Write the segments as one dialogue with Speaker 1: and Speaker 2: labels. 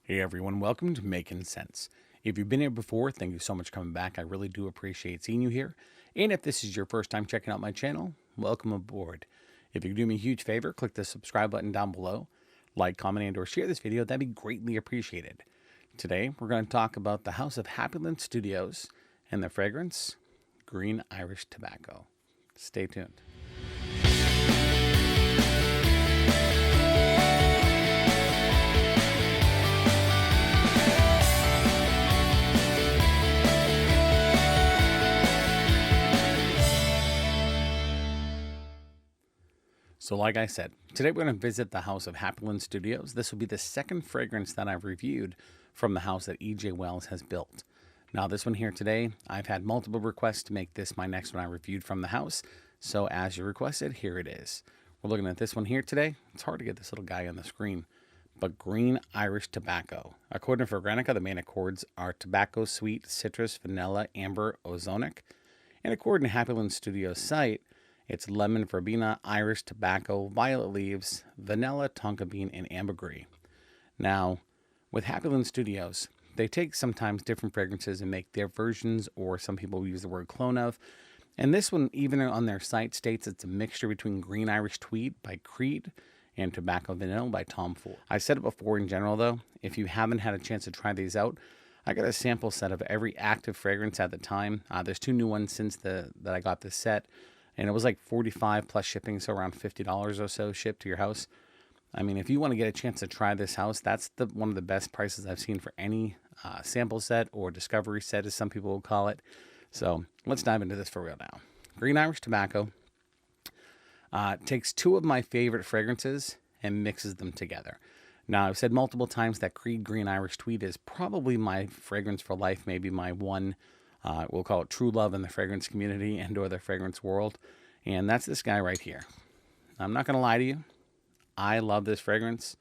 Speaker 1: Hey everyone, welcome to Making Sense. If you've been here before, thank you so much for coming back. I really do appreciate seeing you here. And if this is your first time checking out my channel, welcome aboard. If you could do me a huge favor, click the subscribe button down below. Like, comment, and or share this video. That'd be greatly appreciated. Today, we're going to talk about the House of Happyland Studios and the fragrance, Green Irish Tobacco. Stay tuned. So like I said, today we're going to visit the House of Happyland Studios. This will be the second fragrance that I've reviewed from the house that E.J. Wells has built. Now this one here today, I've had multiple requests to make this my next one I reviewed from the house. So as you requested, here it is. We're looking at this one here today. It's hard to get this little guy on the screen, but Green Irish Tobacco. According to Fraghead, the main accords are tobacco, sweet, citrus, vanilla, amber, ozonic. And according to Happyland Studios site, it's lemon, verbena, Irish tobacco, violet leaves, vanilla, tonka bean, and ambergris. Now, with Happyland Studios, they take sometimes different fragrances and make their versions, or some people use the word clone of. And this one, even on their site, states it's a mixture between Green Irish Tweed by Creed and Tobacco Vanille by Tom Ford. I said it before in general, though, if you haven't had a chance to try these out, I got a sample set of every active fragrance at the time. There's 2 new ones since that I got this set. And it was like $45 plus shipping, so around $50 or so shipped to your house. I mean, if you want to get a chance to try this house, that's one of the best prices I've seen for any sample set or discovery set, as some people will call it. So let's dive into this for real now. Green Irish Tobacco takes 2 of my favorite fragrances and mixes them together. Now, I've said multiple times that Creed Green Irish Tweed is probably my fragrance for life, maybe my one. We'll call it true love in the fragrance community and or the fragrance world. And that's this guy right here. I'm not going to lie to you. I love this fragrance.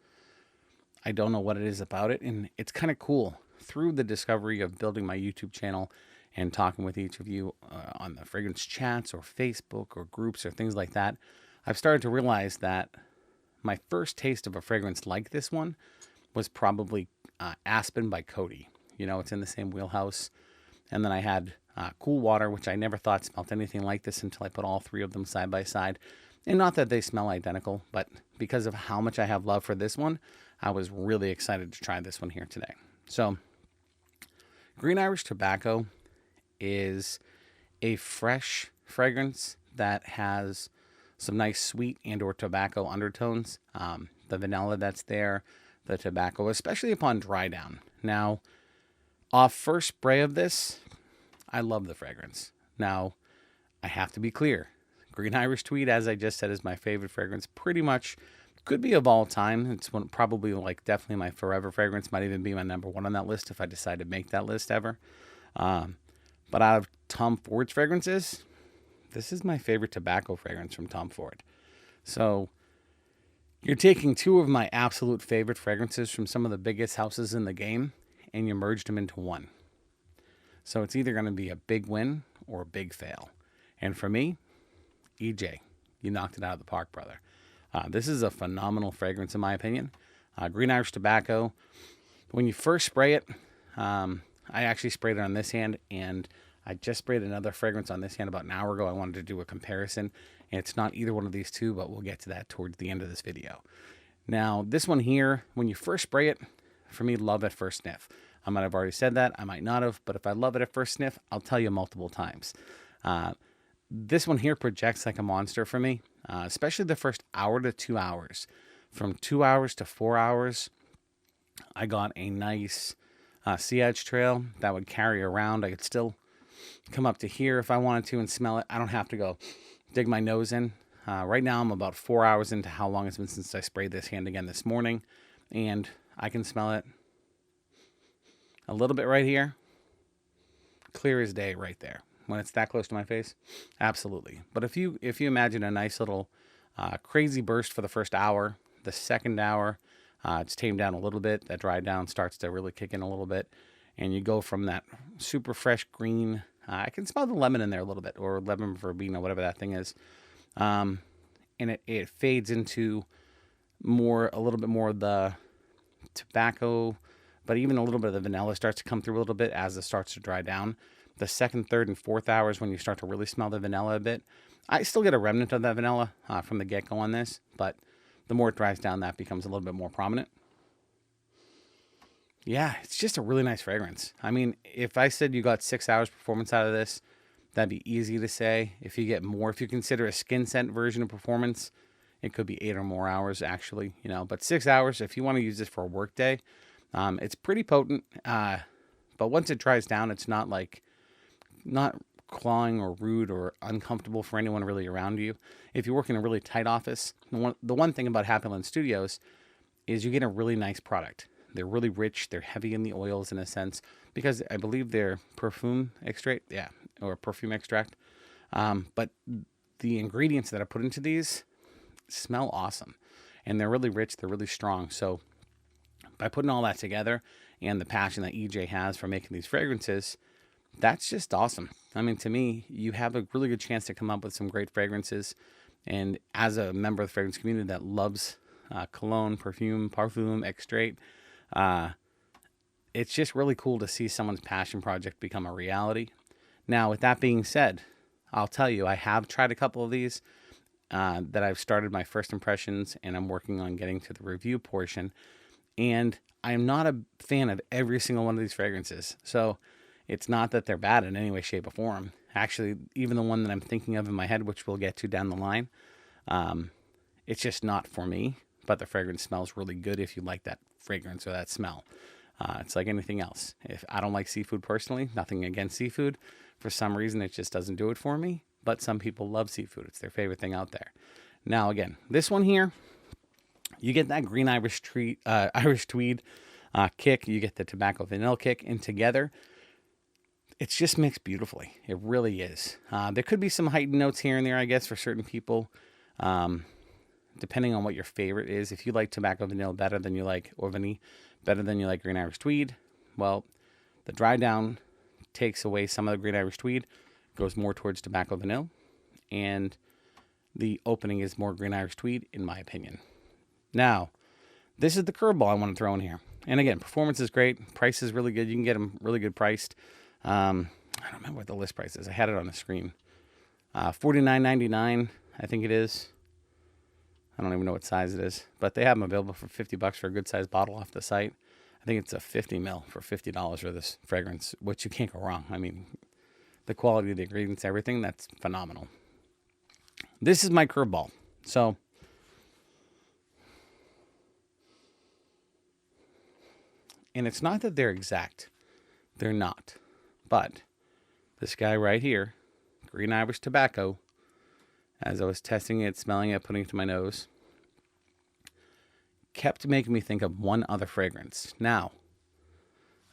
Speaker 1: I don't know what it is about it. And it's kind of cool. Through the discovery of building my YouTube channel and talking with each of you on the fragrance chats or Facebook or groups or things like that, I've started to realize that my first taste of a fragrance like this one was probably Aspen by Cody. You know, it's in the same wheelhouse. And then I had Cool Water, which I never thought smelled anything like this until I put all 3 of them side by side. And not that they smell identical, but because of how much I have love for this one, I was really excited to try this one here today. So, Green Irish Tobacco is a fresh fragrance that has some nice sweet and or tobacco undertones. The vanilla that's there, the tobacco, especially upon dry down. Now, off first spray of this, I love the fragrance. Now, I have to be clear. Green Irish Tweed, as I just said, is my favorite fragrance. Pretty much could be of all time. It's one, probably like definitely my forever fragrance. Might even be my #1 on that list if I decide to make that list ever. But out of Tom Ford's fragrances, this is my favorite tobacco fragrance from Tom Ford. So you're taking 2 of my absolute favorite fragrances from some of the biggest houses in the game, and you merged them into one. So it's either going to be a big win or a big fail. And for me, E.J., you knocked it out of the park, brother. This is a phenomenal fragrance in my opinion. Green Irish Tobacco, when you first spray it, I actually sprayed it on this hand, and I just sprayed another fragrance on this hand about an hour ago. I wanted to do a comparison, and it's not either one of these 2, but we'll get to that towards the end of this video. Now, this one here, when you first spray it, for me, love at first sniff. I might have already said that. I might not have. But if I love it at first sniff, I'll tell you multiple times. This one here projects like a monster for me, especially the first hour to 2 hours. From 2 hours to 4 hours, I got a nice sea edge trail that would carry around. I could still come up to here if I wanted to and smell it. I don't have to go dig my nose in. Right now, I'm about 4 hours into how long it's been since I sprayed this hand again this morning. And I can smell it a little bit right here. Clear as day right there. When it's that close to my face, absolutely. But if you imagine a nice little crazy burst for the first hour, the second hour, it's tamed down a little bit. That dry down starts to really kick in a little bit. And you go from that super fresh green, I can smell the lemon in there a little bit, or lemon verbena, whatever that thing is. And it fades into a little bit more of the tobacco, but even a little bit of the vanilla starts to come through a little bit as it starts to dry down. The second, third, and fourth hours when you start to really smell the vanilla a bit. I still get a remnant of that vanilla from the get-go on this, but the more it dries down, that becomes a little bit more prominent. Yeah, it's just a really nice fragrance. I mean, if I said you got 6 hours performance out of this, that'd be easy to say. If you get more, if you consider a skin scent version of performance, it could be 8 or more hours actually, you know, but 6 hours, if you want to use this for a work day, it's pretty potent. But once it dries down, it's not clawing or rude or uncomfortable for anyone really around you. If you work in a really tight office, the one thing about Happyland Studios is you get a really nice product. They're really rich. They're heavy in the oils in a sense because I believe they're perfume extract. Yeah, or perfume extract. But the ingredients that are put into these smell awesome. And they're really rich. They're really strong. So by putting all that together and the passion that EJ has for making these fragrances, that's just awesome. I mean, to me, you have a really good chance to come up with some great fragrances. And as a member of the fragrance community that loves cologne, parfum, extrait, it's just really cool to see someone's passion project become a reality. Now, with that being said, I'll tell you, I have tried a couple of these that I've started my first impressions, and I'm working on getting to the review portion. And I'm not a fan of every single one of these fragrances. So it's not that they're bad in any way, shape, or form. Actually, even the one that I'm thinking of in my head, which we'll get to down the line, it's just not for me. But the fragrance smells really good if you like that fragrance or that smell. It's like anything else. If I don't like seafood personally, nothing against seafood. For some reason, it just doesn't do it for me. But some people love seafood. It's their favorite thing out there. Now, again, this one here, you get that green Irish Tweed kick. You get the tobacco vanilla kick, and together, it's just mixed beautifully. It really is. There could be some heightened notes here and there, I guess, for certain people, depending on what your favorite is. If you like tobacco vanilla better than you like, or vanille better than you like green Irish Tweed, well, the dry down takes away some of the green Irish Tweed, goes more towards tobacco vanilla, and the opening is more green Irish Tweed, in my opinion. Now, this is the curveball I want to throw in here. And again, performance is great. Price is really good. You can get them really good priced. I don't remember what the list price is. I had it on the screen. $49.99, I think it is. I don't even know what size it is. But they have them available for $50 for a good sized bottle off the site. I think it's a 50 ml for $50 for this fragrance, which you can't go wrong. I mean, the quality of the ingredients, everything, that's phenomenal. This is my curveball. So and it's not that they're exact. They're not. But this guy right here, green Irish tobacco, as I was testing it, smelling it, putting it to my nose, kept making me think of one other fragrance. Now,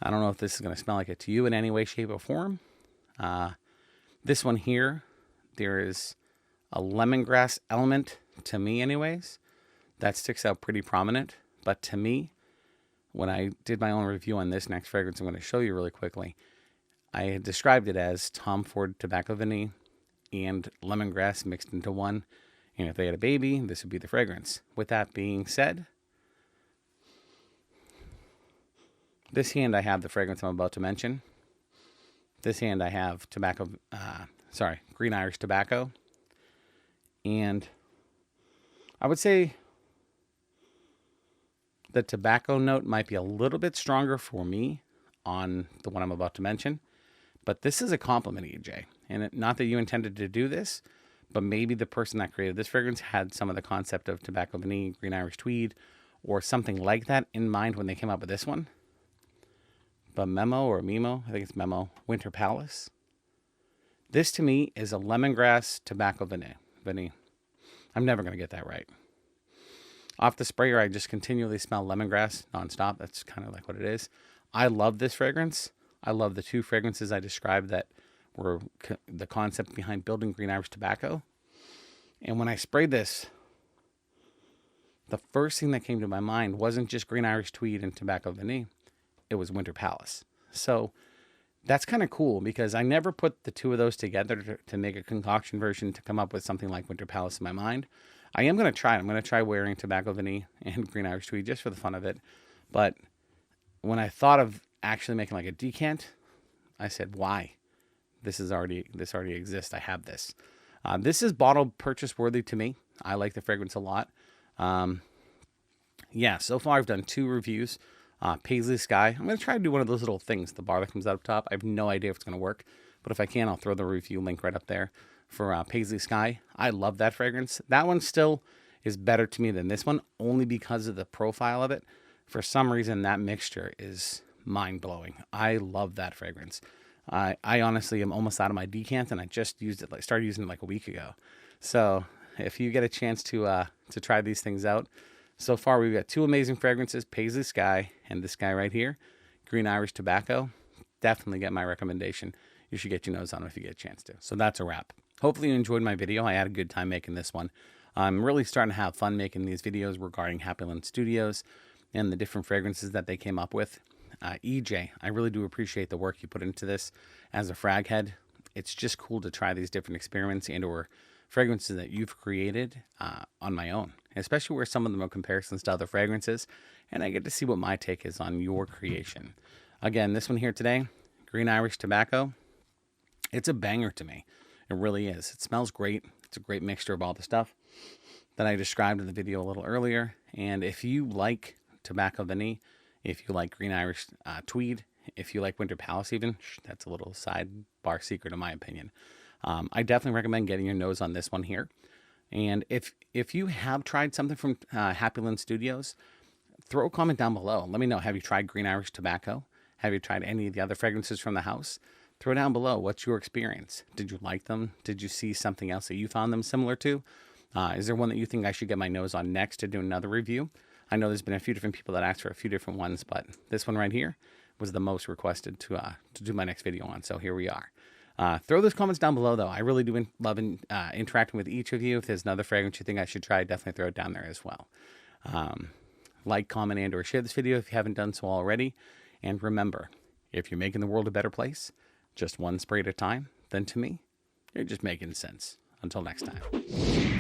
Speaker 1: I don't know if this is going to smell like it to you in any way, shape, or form. This one here, there is a lemongrass element, to me anyways, that sticks out pretty prominent. But to me, when I did my own review on this next fragrance I'm going to show you really quickly, I had described it as Tom Ford tobacco vanille and lemongrass mixed into one. And if they had a baby, this would be the fragrance. With that being said, this hand I have the fragrance I'm about to mention. This hand I have green Irish tobacco. And I would say the tobacco note might be a little bit stronger for me on the one I'm about to mention. But this is a compliment, EJ. And not that you intended to do this, but maybe the person that created this fragrance had some of the concept of tobacco vanille, green Irish Tweed, or something like that in mind when they came up with this one. But I think it's Winter Palace. This to me is a lemongrass tobacco vanille. I'm never going to get that right. Off the sprayer, I just continually smell lemongrass nonstop. That's kind of like what it is. I love this fragrance. I love the two fragrances I described that were the concept behind building green Irish tobacco. And when I sprayed this, the first thing that came to my mind wasn't just green Irish Tweed and tobacco vanille. It was Winter Palace. So that's kind of cool because I never put the two of those together to make a concoction version to come up with something like Winter Palace in my mind. I am going to try it. I'm going to try wearing tobacco vanille and green Irish Tweed just for the fun of it. But when I thought of actually making like a decant, I said, why? This already exists. I have this. This is bottle purchase worthy to me. I like the fragrance a lot. Yeah, so far I've done 2 reviews. Paisley Sky. I'm going to try to do one of those little things, the bar that comes out up top. I have no idea if it's going to work, but if I can, I'll throw the review link right up there for Paisley Sky. I love that fragrance. That one still is better to me than this one, only because of the profile of it. For some reason, that mixture is mind-blowing. I love that fragrance. I honestly am almost out of my decant, and I just used it, started using it like a week ago. So if you get a chance to try these things out, so far we've got 2 amazing fragrances, Paisley Sky and this guy right here, Green Irish Tobacco. Definitely get my recommendation. You should get your nose on them if you get a chance to. So that's a wrap. Hopefully you enjoyed my video. I had a good time making this one. I'm really starting to have fun making these videos regarding Happyland Studios and the different fragrances that they came up with. EJ, I really do appreciate the work you put into this as a Fraghead. It's just cool to try these different experiments and or fragrances that you've created on my own, especially where some of them are comparisons to other fragrances, and I get to see what my take is on your creation. Again, this one here today, Green Irish Tobacco, it's a banger to me. It really is. It smells great. It's a great mixture of all the stuff that I described in the video a little earlier, and if you like Tobacco Vanille, if you like Green Irish Tweed, if you like Winter Palace even, that's a little sidebar secret in my opinion. I definitely recommend getting your nose on this one here. And if you have tried something from Happyland Studios, throw a comment down below. Let me know, have you tried Green Irish Tobacco? Have you tried any of the other fragrances from the house? Throw down below, what's your experience? Did you like them? Did you see something else that you found them similar to? Is there one that you think I should get my nose on next to do another review? I know there's been a few different people that asked for a few different ones, but this one right here was the most requested to do my next video on, so here we are. Throw those comments down below, though. I really do love interacting with each of you. If there's another fragrance you think I should try, definitely throw it down there as well. Like, comment, and or share this video if you haven't done so already. And remember, if you're making the world a better place, just one spray at a time, then to me, you're just making sense. Until next time.